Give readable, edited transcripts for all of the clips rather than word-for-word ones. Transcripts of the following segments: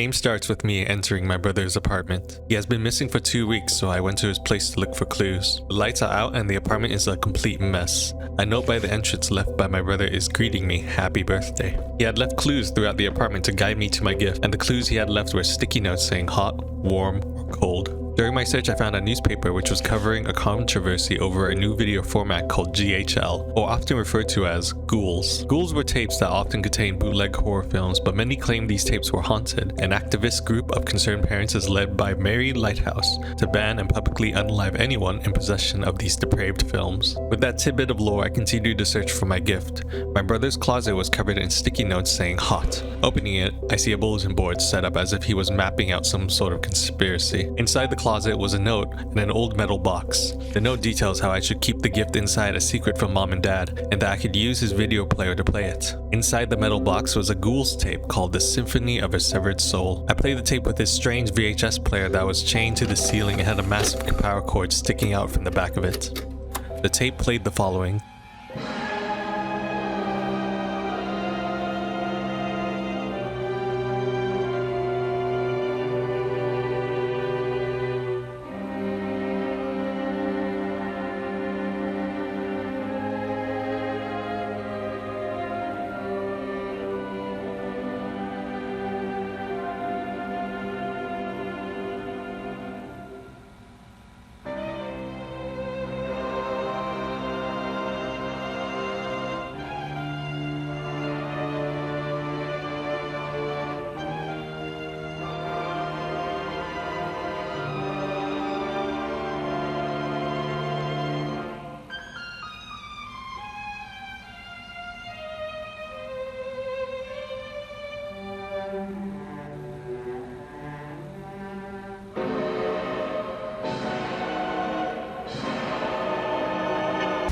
game starts with me entering my brother's apartment. He has been missing for 2 weeks, so I went to his place to look for clues. The lights are out and the apartment is a complete mess. A note by the entrance left by my brother is greeting me, happy birthday. He had left clues throughout the apartment to guide me to my gift, and the clues he had left were sticky notes saying hot, warm, or cold. During my search, I found a newspaper which was covering a controversy over a new video format called GHL, or often referred to as ghouls. Ghouls were tapes that often contained bootleg horror films, but many claimed these tapes were haunted. An activist group of concerned parents is led by Mary Lighthouse to ban and publicly unalive anyone in possession of these depraved films. With that tidbit of lore, I continued to search for my gift. My brother's closet was covered in sticky notes saying hot. Opening it, I see a bulletin board set up as if he was mapping out some sort of conspiracy. Inside the closet was a note and an old metal box. The note details how I should keep the gift inside a secret from mom and dad, and that I could use his video player to play it. Inside the metal box was a ghouls tape called The Symphony of a Severed Soul. I played the tape with this strange VHS player that was chained to the ceiling and had a massive power cord sticking out from the back of it. The tape played the following.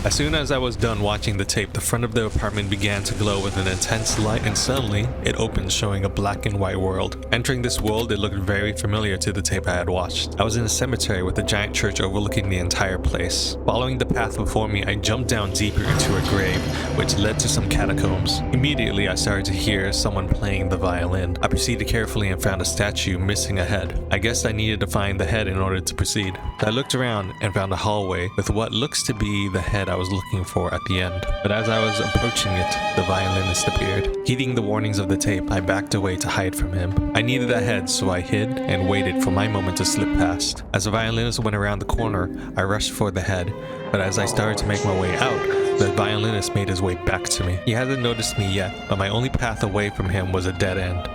As soon as I was done watching the tape, the front of the apartment began to glow with an intense light, and suddenly it opened, showing a black and white world. Entering this world, it looked very familiar to the tape I had watched. I was in a cemetery with a giant church overlooking the entire place. Following the path before me, I jumped down deeper into a grave, which led to some catacombs. Immediately, I started to hear someone playing the violin. I proceeded carefully and found a statue missing a head. I guessed I needed to find the head in order to proceed. I looked around and found a hallway with what looks to be the head I was looking for at the end. But as I was approaching it, the violinist appeared. Heeding the warnings of the tape, I backed away to hide from him. I needed that head, so I hid and waited for my moment to slip past. As the violinist went around the corner, I rushed for the head, but as I started to make my way out, the violinist made his way back to me. He hasn't noticed me yet, but my only path away from him was a dead end.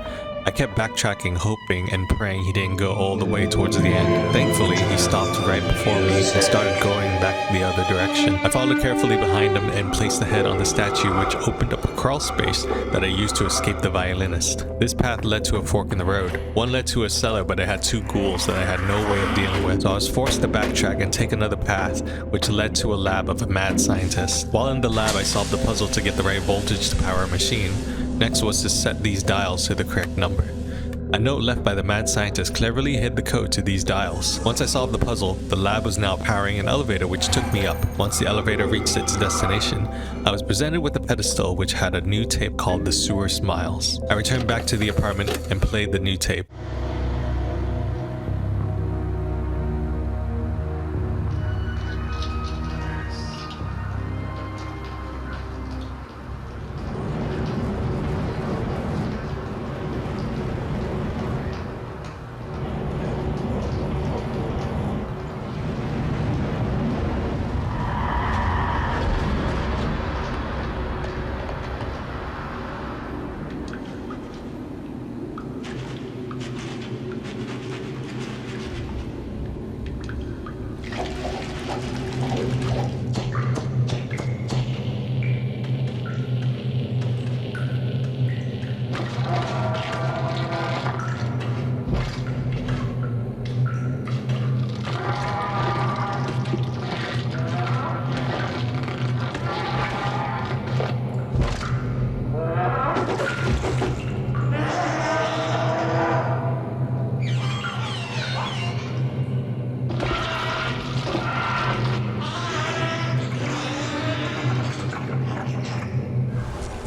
I kept backtracking, hoping and praying he didn't go all the way towards the end. Thankfully, he stopped right before me and started going back the other direction. I followed carefully behind him and placed the head on the statue, which opened up a crawl space that I used to escape the violinist. This path led to a fork in the road. One led to a cellar, but it had two ghouls that I had no way of dealing with, so I was forced to backtrack and take another path, which led to a lab of a mad scientist. While in the lab, I solved the puzzle to get the right voltage to power a machine. Next was to set these dials to the correct number. A note left by the mad scientist cleverly hid the code to these dials. Once I solved the puzzle, the lab was now powering an elevator which took me up. Once the elevator reached its destination, I was presented with a pedestal which had a new tape called The Sewer Smiles. I returned back to the apartment and played the new tape.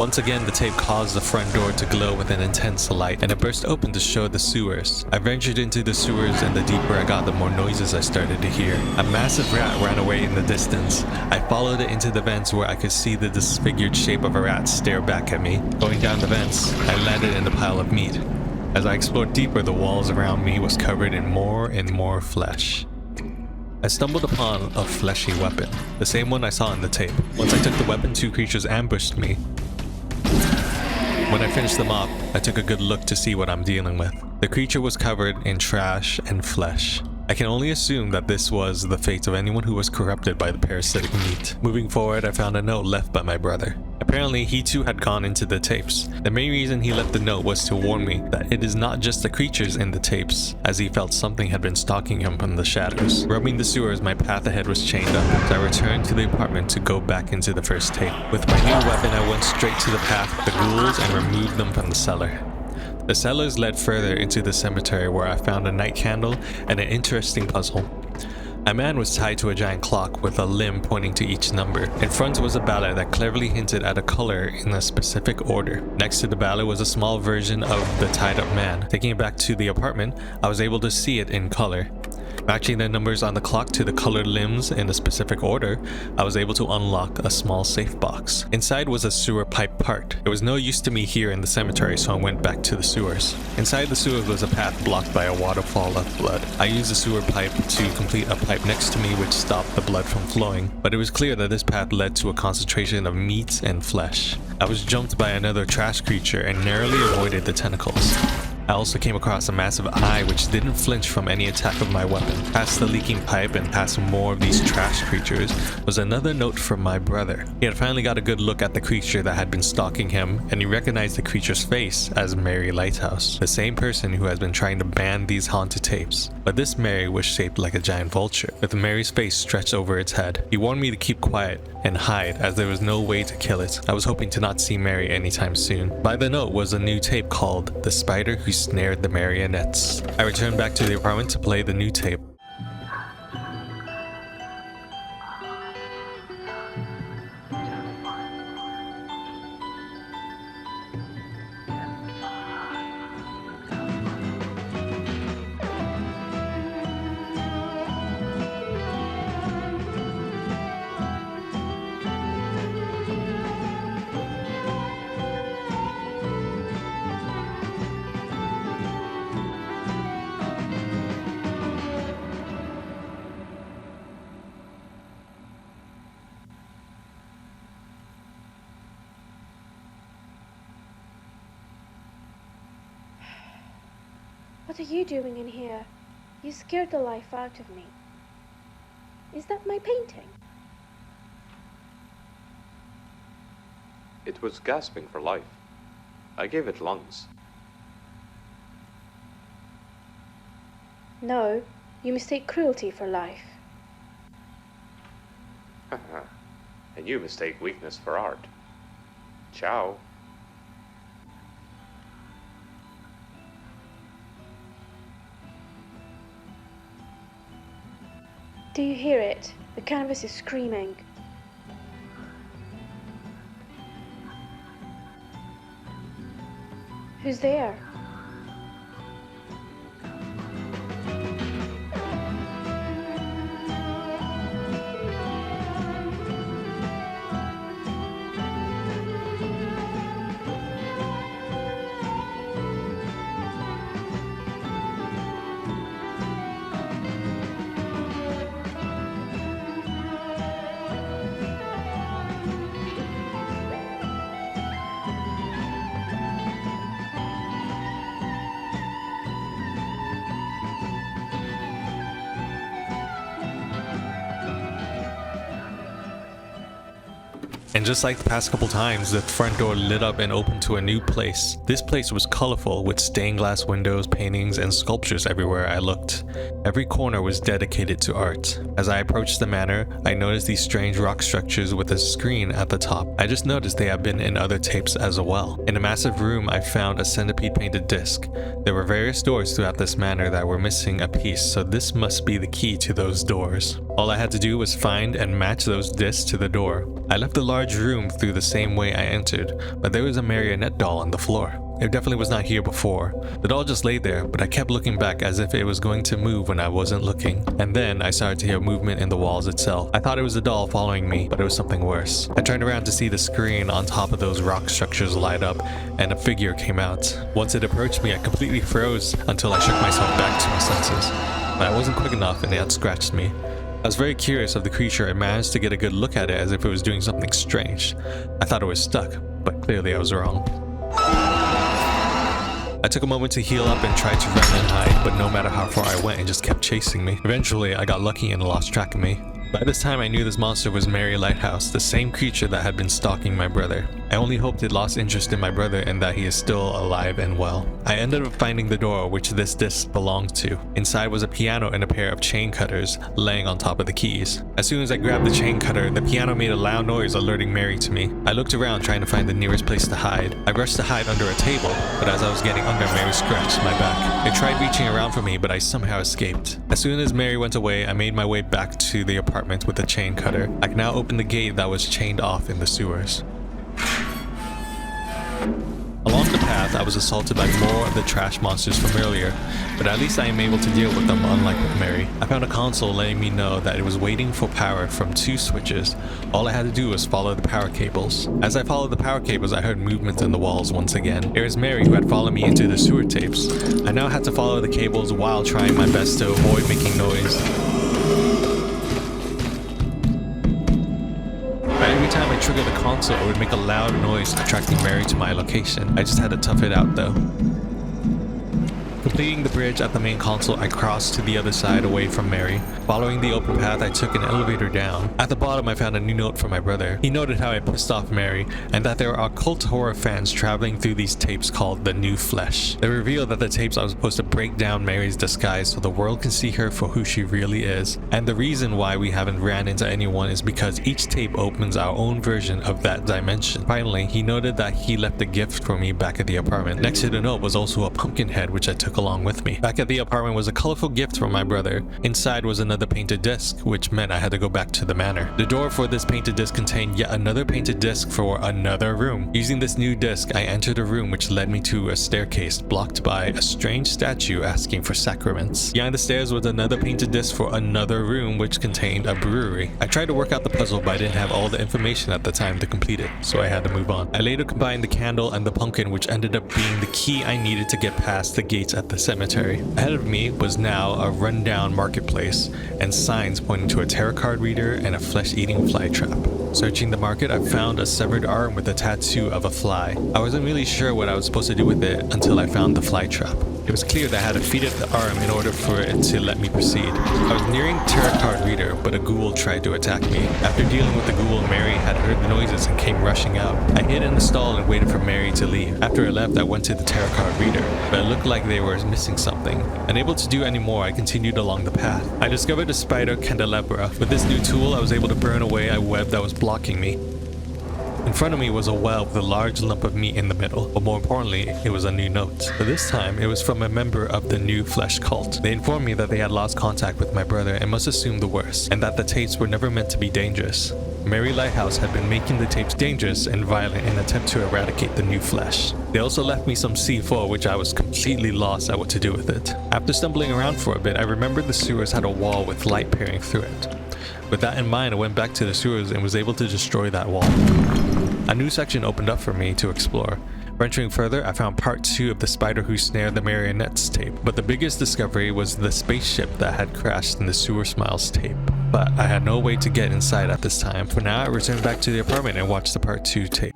Once again, the tape caused the front door to glow with an intense light, and it burst open to show the sewers. I ventured into the sewers, and the deeper I got, the more noises I started to hear. A massive rat ran away in the distance. I followed it into the vents where I could see the disfigured shape of a rat stare back at me. Going down the vents, I landed in a pile of meat. As I explored deeper, the walls around me was covered in more and more flesh. I stumbled upon a fleshy weapon, the same one I saw in the tape. Once I took the weapon, two creatures ambushed me. When I finished them off, I took a good look to see what I'm dealing with. The creature was covered in trash and flesh. I can only assume that this was the fate of anyone who was corrupted by the parasitic meat. Moving forward, I found a note left by my brother. Apparently, he too had gone into the tapes. The main reason he left the note was to warn me that it is not just the creatures in the tapes, as he felt something had been stalking him from the shadows. Roaming the sewers, my path ahead was chained up, so I returned to the apartment to go back into the first tape. With my new weapon, I went straight to the path of the ghouls and removed them from the cellar. The cellars led further into the cemetery where I found a night candle and an interesting puzzle. A man was tied to a giant clock with a limb pointing to each number. In front was a ballot that cleverly hinted at a color in a specific order. Next to the ballot was a small version of the tied up man. Taking it back to the apartment, I was able to see it in color. Matching the numbers on the clock to the colored limbs in a specific order, I was able to unlock a small safe box. Inside was a sewer pipe part. It was no use to me here in the cemetery, so I went back to the sewers. Inside the sewers was a path blocked by a waterfall of blood. I used the sewer pipe to complete a pipe next to me which stopped the blood from flowing, but it was clear that this path led to a concentration of meat and flesh. I was jumped by another trash creature and narrowly avoided the tentacles. I also came across a massive eye which didn't flinch from any attack of my weapon. Past the leaking pipe and past more of these trash creatures was another note from my brother. He had finally got a good look at the creature that had been stalking him, and he recognized the creature's face as Mary Lighthouse, the same person who has been trying to ban these haunted tapes. But this Mary was shaped like a giant vulture, with Mary's face stretched over its head. He warned me to keep quiet and hide, as there was no way to kill it. I was hoping to not see Mary anytime soon. By the note was a new tape called The Spider Who Snared the Marionettes. I returned back to the apartment to play the new tape. What are you doing in here? You scared the life out of me. Is that my painting? It was gasping for life. I gave it lungs. No, you mistake cruelty for life. And you mistake weakness for art. Ciao. Do you hear it? The canvas is screaming. Who's there? And just like the past couple times, the front door lit up and opened to a new place. This place was colorful with stained glass windows, paintings, and sculptures everywhere I looked. Every corner was dedicated to art. As I approached the manor, I noticed these strange rock structures with a screen at the top. I just noticed they have been in other tapes as well. In a massive room, I found a centipede painted disc. There were various doors throughout this manor that were missing a piece, so this must be the key to those doors. All I had to do was find and match those discs to the door. I left the large room through the same way I entered, but there was a marionette doll on the floor. It definitely was not here before. The doll just lay there, but I kept looking back as if it was going to move when I wasn't looking. And then I started to hear movement in the walls itself. I thought it was the doll following me, but it was something worse. I turned around to see the screen on top of those rock structures light up, and a figure came out. Once it approached me, I completely froze until I shook myself back to my senses. But I wasn't quick enough and it had scratched me. I was very curious of the creature and managed to get a good look at it as if it was doing something strange. I thought it was stuck, but clearly I was wrong. I took a moment to heal up and tried to run and hide, but no matter how far I went, it just kept chasing me. Eventually, I got lucky and lost track of me. By this time, I knew this monster was Mary Lighthouse, the same creature that had been stalking my brother. I only hoped it lost interest in my brother and that he is still alive and well. I ended up finding the door which this disc belonged to. Inside was a piano and a pair of chain cutters laying on top of the keys. As soon as I grabbed the chain cutter, the piano made a loud noise alerting Mary to me. I looked around trying to find the nearest place to hide. I rushed to hide under a table, but as I was getting under, Mary scratched my back. It tried reaching around for me, but I somehow escaped. As soon as Mary went away, I made my way back to the apartment with the chain cutter. I could now open the gate that was chained off in the sewers. Along the path, I was assaulted by more of the trash monsters from earlier, but at least I am able to deal with them, unlike with Mary. I found a console letting me know that it was waiting for power from 2 switches. All I had to do was follow the power cables. As I followed the power cables, I heard movement in the walls once again. It was Mary who had followed me into the sewer tapes. I now had to follow the cables while trying my best to avoid making noise. Every time I triggered the console, it would make a loud noise, attracting Mary to my location. I just had to tough it out though. Completing the bridge at the main console, I crossed to the other side away from Mary. Following the open path, I took an elevator down. At the bottom, I found a new note from my brother. He noted how I pissed off Mary, and that there are cult horror fans traveling through these tapes called The New Flesh. They revealed that the tapes are supposed to break down Mary's disguise so the world can see her for who she really is. And the reason why we haven't ran into anyone is because each tape opens our own version of that dimension. Finally, he noted that he left a gift for me back at the apartment. Next to the note was also a pumpkin head, which I took along with me. Back at the apartment was a colorful gift from my brother. Inside was another painted disc, which meant I had to go back to the manor. The door for this painted disc contained yet another painted disc for another room. Using this new disc, I entered a room which led me to a staircase blocked by a strange statue asking for sacraments. Behind the stairs was another painted disc for another room which contained a brewery. I tried to work out the puzzle, but I didn't have all the information at the time to complete it, so I had to move on. I later combined the candle and the pumpkin, which ended up being the key I needed to get past the gates at the cemetery. Ahead of me was now a rundown marketplace and signs pointing to a tarot card reader and a flesh-eating fly trap. Searching the market, I found a severed arm with a tattoo of a fly. I wasn't really sure what I was supposed to do with it until I found the fly trap. It was clear that I had to feed it the arm in order for it to let me proceed. I was nearing tarot card reader, but a ghoul tried to attack me. After dealing with the ghoul, Mary had heard the noises and came rushing out. I hid in the stall and waited for Mary to leave. After I left, I went to the tarot card reader, but it looked like they were missing something. Unable to do any more, I continued along the path. I discovered a spider candelabra. With this new tool, I was able to burn away a web that was blocking me. In front of me was a well with a large lump of meat in the middle, but more importantly, it was a new note. But this time, it was from a member of the New Flesh cult. They informed me that they had lost contact with my brother and must assume the worst, and that the tapes were never meant to be dangerous. Mary Lighthouse had been making the tapes dangerous and violent in an attempt to eradicate the New Flesh. They also left me some C4, which I was completely lost at what to do with it. After stumbling around for a bit, I remembered the sewers had a wall with light peering through it. With that in mind, I went back to the sewers and was able to destroy that wall. A new section opened up for me to explore. Venturing further, I found part 2 of the spider who snared the marionettes tape, but the biggest discovery was the spaceship that had crashed in the Sewer Smiles tape. But I had no way to get inside at this time. For now, I returned back to the apartment and watched the part 2 tape.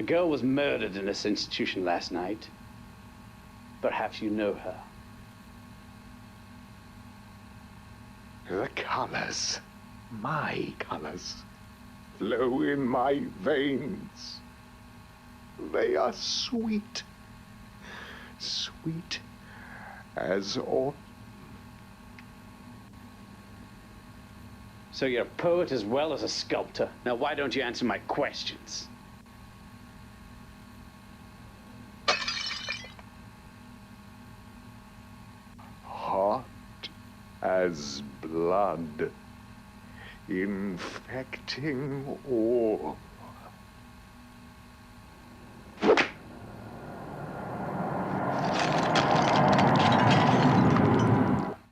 A girl was murdered in this institution last night. Perhaps you know her. The colors, my colors, flow in my veins. They are sweet, sweet as autumn. So you're a poet as well as a sculptor. Now why don't you answer my questions? Hot as blood, infecting all.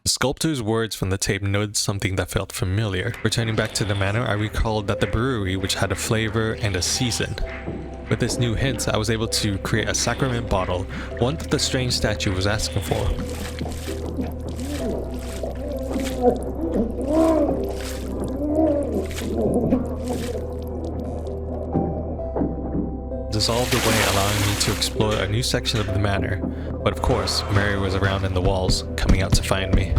The sculptor's words from the tape noted something that felt familiar. Returning back to the manor, I recalled that the brewery, which had a flavor and a season. With this new hint, I was able to create a sacrament bottle, one that the strange statue was asking for. Dissolved away, allowing me to explore a new section of the manor. But of course, Mary was around in the walls, coming out to find me.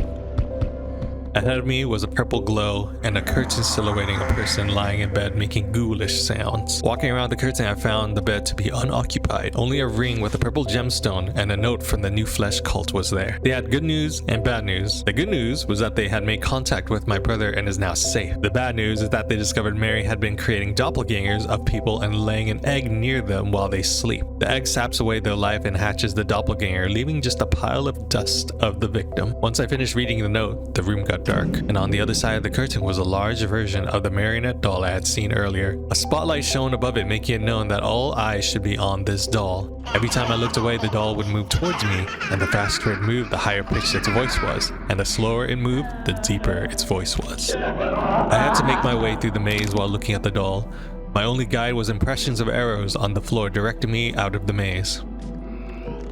Ahead of me was a purple glow and a curtain silhouetting a person lying in bed making ghoulish sounds. Walking around the curtain, I found the bed to be unoccupied. Only a ring with a purple gemstone and a note from the New Flesh cult was there. They had good news and bad news. The good news was that they had made contact with my brother and is now safe. The bad news is that they discovered Mary had been creating doppelgangers of people and laying an egg near them while they sleep. The egg saps away their life and hatches the doppelganger, leaving just a pile of dust of the victim. Once I finished reading the note, the room got dark, and on the other side of the curtain was a large version of the marionette doll I had seen earlier. A spotlight shone above it, making it known that all eyes should be on this doll. Every time I looked away, the doll would move towards me, and the faster it moved, the higher pitched its voice was, and the slower it moved, the deeper its voice was. I had to make my way through the maze while looking at the doll. My only guide was impressions of arrows on the floor directing me out of the maze.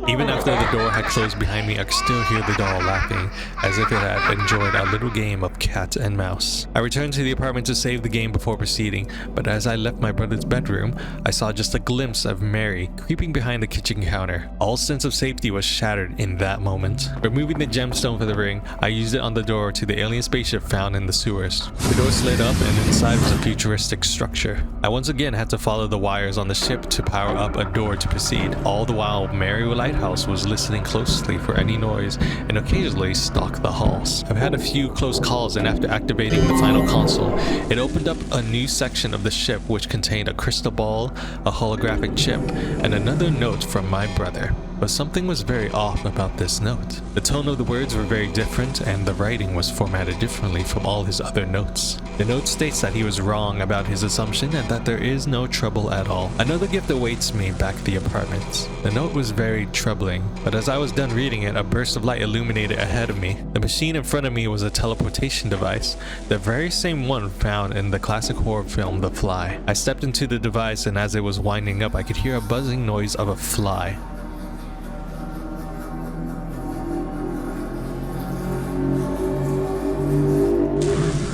Even after the door had closed behind me, I could still hear the doll laughing, as if it had enjoyed a little game of cat and mouse. I returned to the apartment to save the game before proceeding, but as I left my brother's bedroom, I saw just a glimpse of Mary creeping behind the kitchen counter. All sense of safety was shattered in that moment. Removing the gemstone for the ring, I used it on the door to the alien spaceship found in the sewers. The door slid up and inside was a futuristic structure. I once again had to follow the wires on the ship to power up a door to proceed. All the while, Mary Lighthouse was listening closely for any noise and occasionally stalked the halls. I've had a few close calls, and after activating the final console, it opened up a new section of the ship which contained a crystal ball, a holographic chip, and another note from my brother. But something was very off about this note. The tone of the words were very different, and the writing was formatted differently from all his other notes. The note states that he was wrong about his assumption and that there is no trouble at all. Another gift awaits me back at the apartment. The note was very troubling, but as I was done reading it, a burst of light illuminated ahead of me. The machine in front of me was a teleportation device, the very same one found in the classic horror film The Fly. I stepped into the device, and as it was winding up, I could hear a buzzing noise of a fly.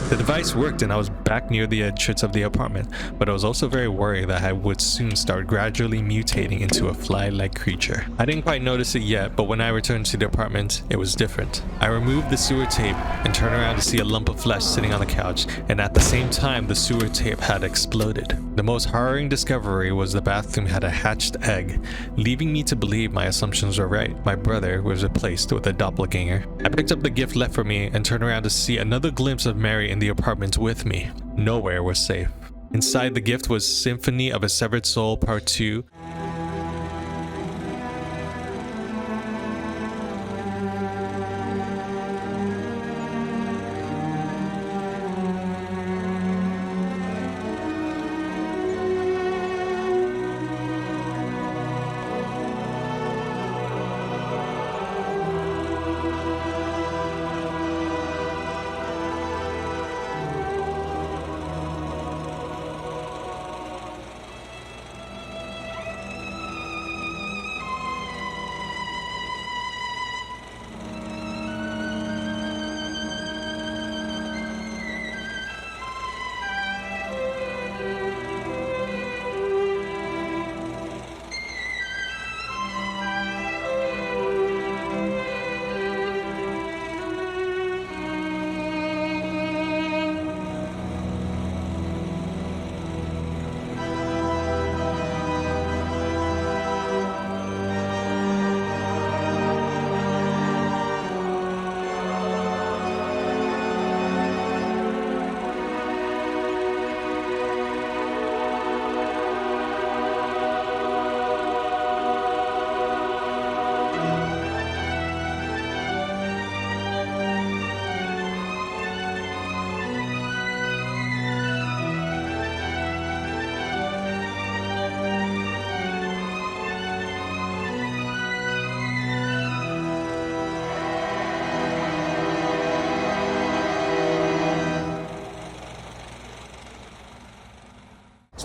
The device worked and I was back near the entrance of the apartment, but I was also very worried that I would soon start gradually mutating into a fly-like creature. I didn't quite notice it yet, but when I returned to the apartment, it was different. I removed the sewer tape and turned around to see a lump of flesh sitting on the couch, and at the same time, the sewer tape had exploded. The most harrowing discovery was the bathroom had a hatched egg, leaving me to believe my assumptions were right. My brother was replaced with a doppelganger. I picked up the gift left for me and turned around to see another glimpse of Mary in the apartment with me. Nowhere was safe. Inside the gift was Symphony of a Severed Soul Part 2.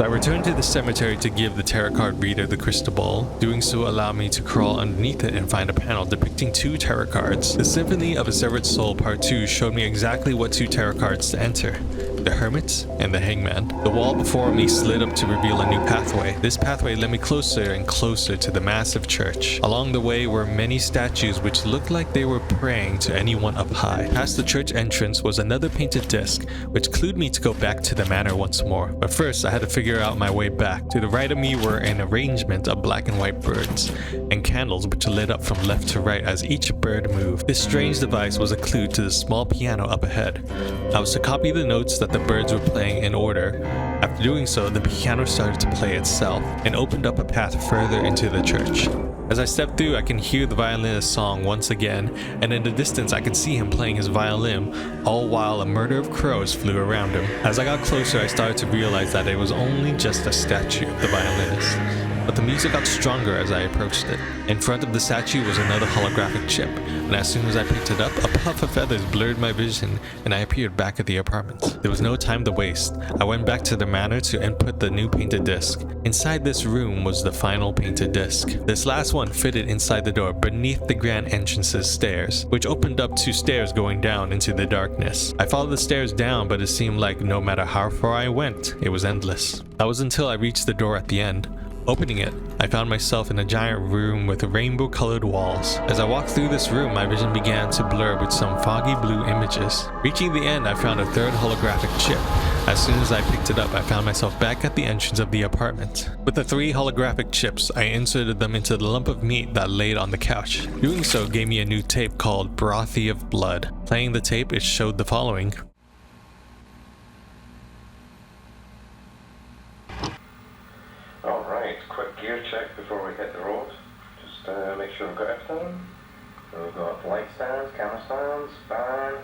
So I returned to the cemetery to give the tarot card reader the crystal ball. Doing so allowed me to crawl underneath it and find a panel depicting 2 tarot cards. The Symphony of a Severed Soul Part 2 showed me exactly what 2 tarot cards to enter: the Hermit and the Hangman. The wall before me slid up to reveal a new pathway. This pathway led me closer and closer to the massive church. Along the way were many statues which looked like they were praying to anyone up high. Past the church entrance was another painted disc, which clued me to go back to the manor once more. But first, I had to figure out my way back. To the right of me were an arrangement of black and white birds, and candles which lit up from left to right as each bird moved. This strange device was a clue to the small piano up ahead. I was to copy the notes that the birds were playing in order. After doing so, the piano started to play itself and opened up a path further into the church. As I stepped through, I can hear the violinist's song once again, and in the distance I could see him playing his violin, all while a murder of crows flew around him. As I got closer, I started to realize that it was only just a statue of the violinist. But the music got stronger as I approached it. In front of the statue was another holographic chip, and as soon as I picked it up, a puff of feathers blurred my vision, and I appeared back at the apartment. There was no time to waste. I went back to the manor to input the new painted disc. Inside this room was the final painted disc. This last one fitted inside the door beneath the grand entrance's stairs, which opened up 2 stairs going down into the darkness. I followed the stairs down, but it seemed like no matter how far I went, it was endless. That was until I reached the door at the end. Opening it, I found myself in a giant room with rainbow-colored walls. As I walked through this room, my vision began to blur with some foggy blue images. Reaching the end, I found a 3rd holographic chip. As soon as I picked it up, I found myself back at the entrance of the apartment. With the 3 holographic chips, I inserted them into the lump of meat that laid on the couch. Doing so gave me a new tape called Brothy of Blood. Playing the tape, it showed the following. Alright, quick gear check before we hit the road. Just make sure we've got everything. So we've got light stands, camera stands, van,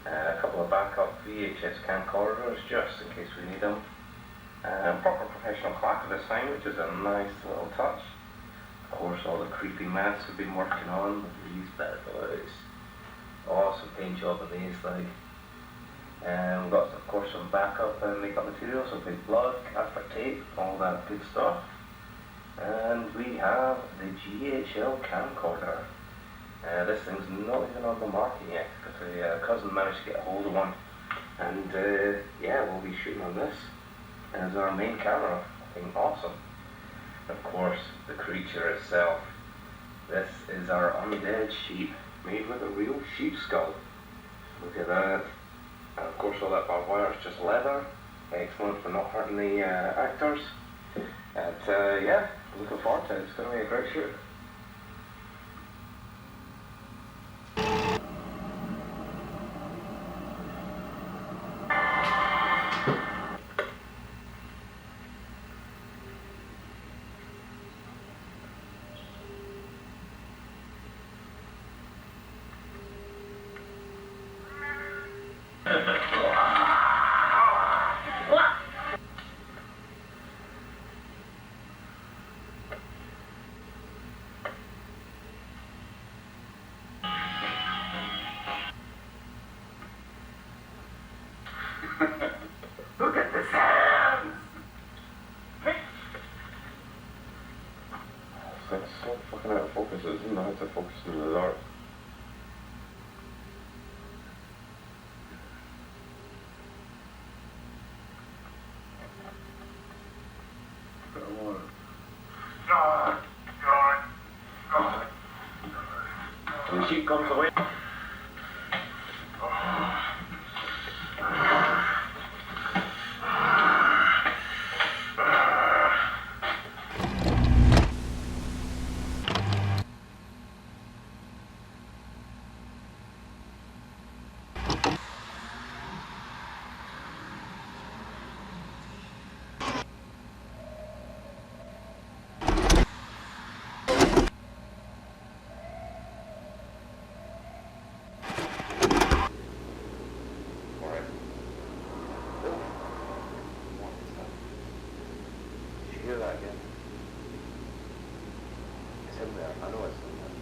a couple of backup VHS camcorders just in case we need them. Proper professional clacker this time, which is a nice little touch. Of course, all the creepy mats we've been working on with these bad boys. Awesome paint job on these, like. We've got, of course, some backup and makeup materials, so big blood, Casper tape, all that good stuff. And we have the GHL camcorder. This thing's not even on the market yet, because a cousin managed to get a hold of one. And yeah, we'll be shooting on this as our main camera. I think awesome. Of course, the creature itself. This is our undead sheep, made with a real sheep skull. Look at that. And of course all that barbed wire is just leather. Excellent for not hurting the actors. And yeah, looking forward to it. It's going to be a great shoot. Look at the hands! It's so fucking out of focus, it doesn't know how to focus in the dark. And the sheep comes away. Hear that again? It's in there. I know it's in there.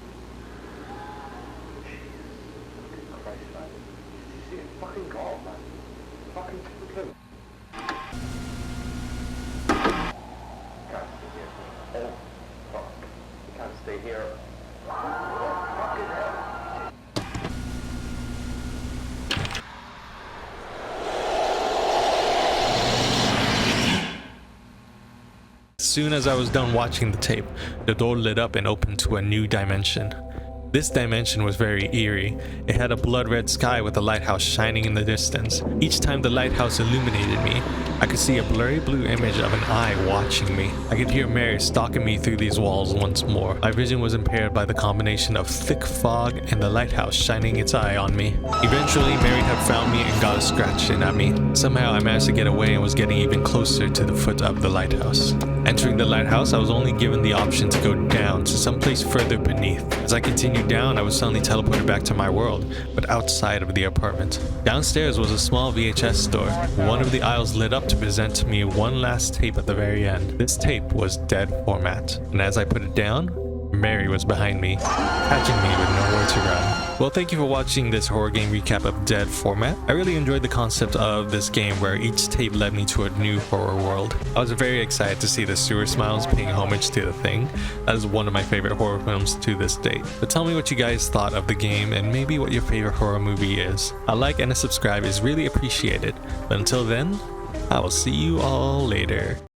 Jesus. Christ, man. Did you see it? Fucking God, man. Fucking took him. soon as I was done watching the tape, the door lit up and opened to a new dimension. This dimension was very eerie. It had a blood red sky with a lighthouse shining in the distance. Each time the lighthouse illuminated me, I could see a blurry blue image of an eye watching me. I could hear Mary stalking me through these walls once more. My vision was impaired by the combination of thick fog and the lighthouse shining its eye on me. Eventually, Mary had found me and got a scratch in at me. Somehow I managed to get away and was getting even closer to the foot of the lighthouse. Entering the lighthouse, I was only given the option to go down to someplace further beneath. As I continued down, I was suddenly teleported back to my world, but outside of the apartment. Downstairs was a small VHS store. One of the aisles lit up to present to me one last tape at the very end. This tape was dead format, and as I put it down, Mary was behind me, catching me with nowhere to run. Well, thank you for watching this horror game recap of Dead format. I really enjoyed the concept of this game where each tape led me to a new horror world. I was very excited to see the Sewer Smiles paying homage to The Thing. That is one of my favorite horror films to this date. But tell me what you guys thought of the game and maybe what your favorite horror movie is. A like and a subscribe is really appreciated. But until then, I will see you all later.